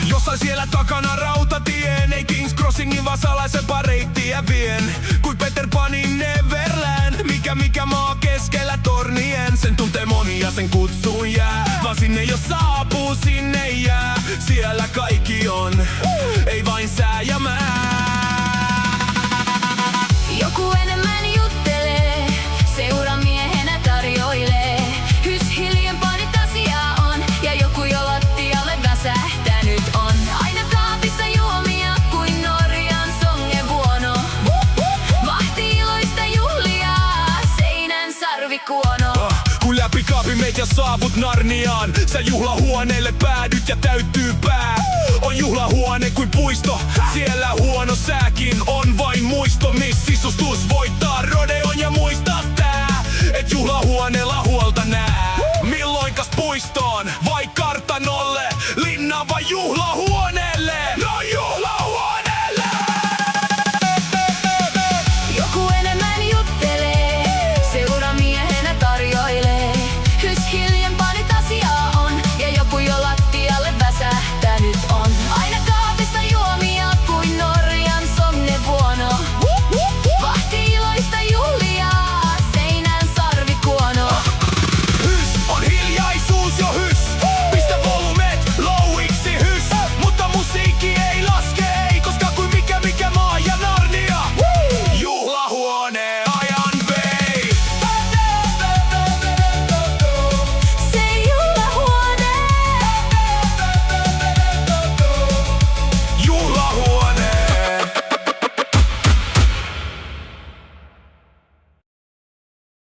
Jossain siellä takana rautatien, ei Kings Crossingin vaan salaisempaa reittiä vien. Kuin Peter Panin Neverland, mikä maa keskellä tornien. Sen tuntee moni ja sen kutsuun jää, vaan sinne jos saapuu, sinne jää. Siellä kaikki on, ei vain sää ja mä. Joku enemmän juttelee, seuramiehenä tarjoilee. Hys hiljempaa nyt asiaa on, ja joku jo lattialle väsähtänyt on. Aina kaapissa juomia kuin Norjan songevuono. Vahti iloista juhlia, seinän sarvikuono. Kun läpi kaapin meitä saavut Narniaan, sä juhlahuoneelle päädyt ja täyttyy pää. On juhlahuone kuin puisto, siellä huono sääkin on vain muisto. Miss sisustus voittaa rodeon ja muista tää, et juhlahuone